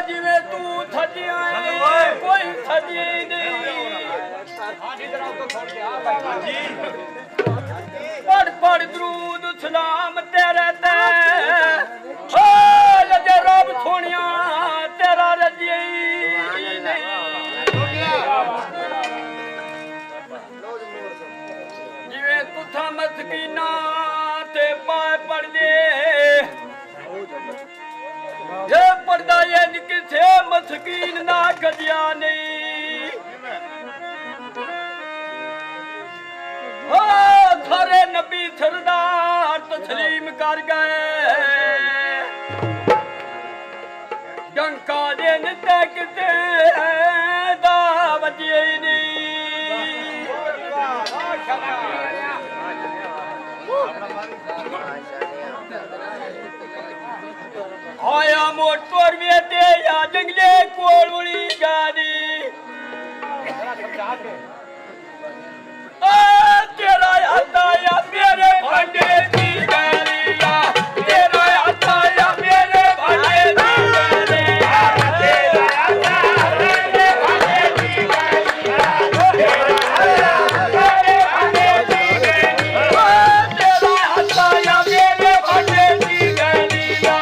जिमें तू थजिया कोई थजी नहीं पढ़ पढ़ दरूद सलाम तेरे ते लजे रब सोनिया तेरा रजी नहीं जिमें तुथा मस्कीना ते पाए पढ़ दे ये पढ़दा ये किसे मस्कीन ना कदिया नहीं थारे नबी सरदार तस्लीम कर गए डंका दे निते किसे दा वजिए नहीं आया मोटर में ते या जंगले कोलवली गाड़ी तेरा आता या मेरे भांडे की गालिया तेरा आता या मेरे भांडे की गालिया तेरा आता मेरे भांडे की गालिया तेरा आता मेरे भांडे की गालिया तेरा आता या मेरे भांडे की गालिया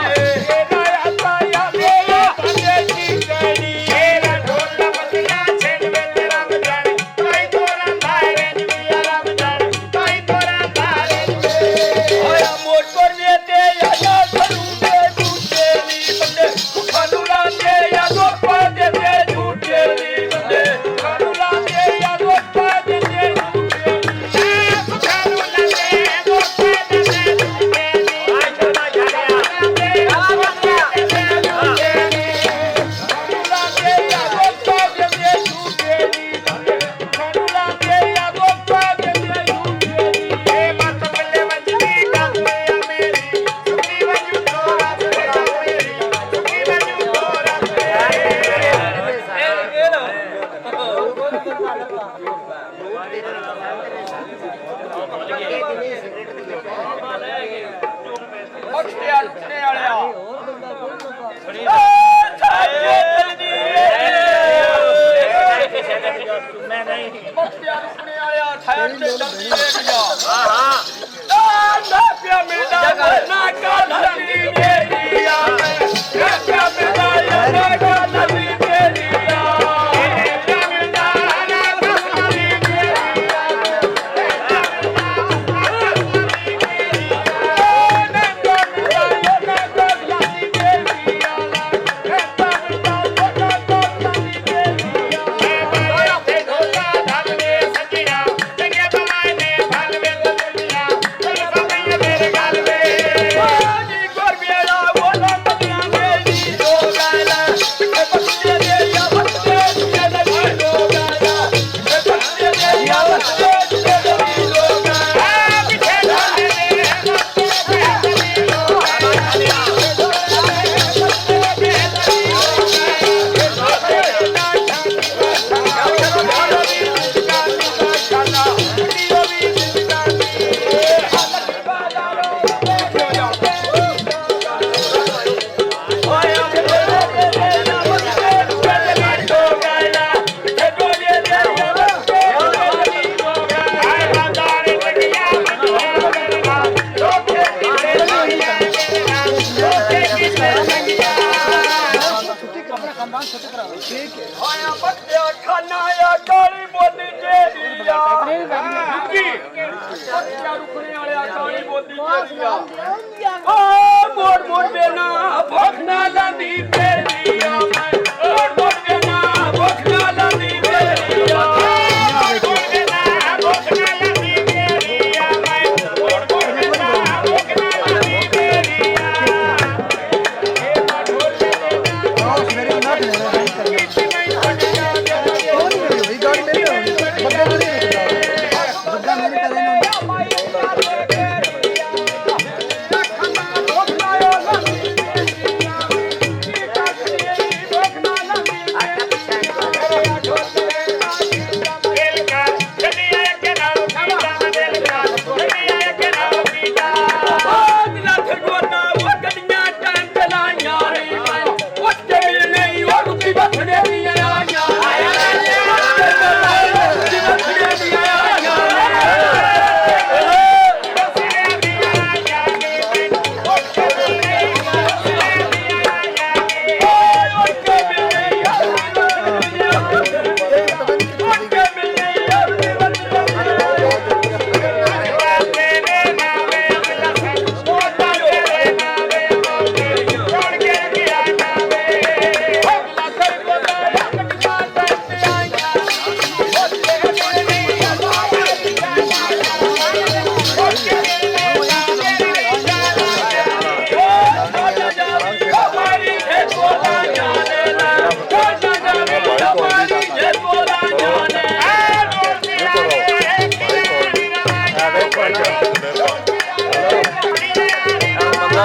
तेरा आता या मेरे भांडे की गालिया तेरा ढोल बजना छेड़ में तेरा बजाने कोई तोरा भाई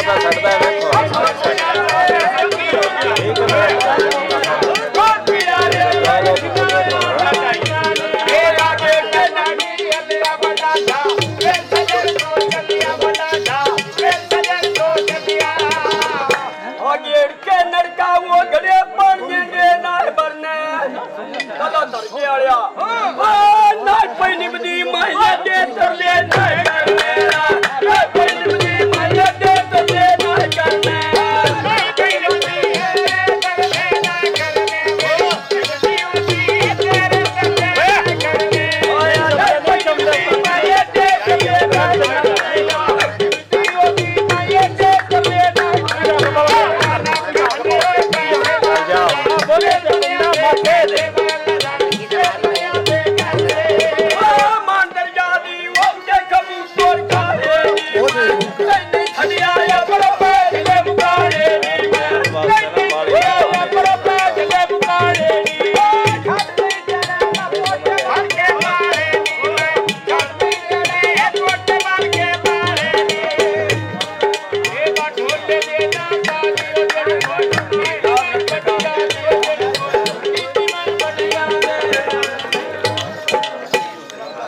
ਤਾਂ ਛੱਡਦਾ ਐਵੇਂ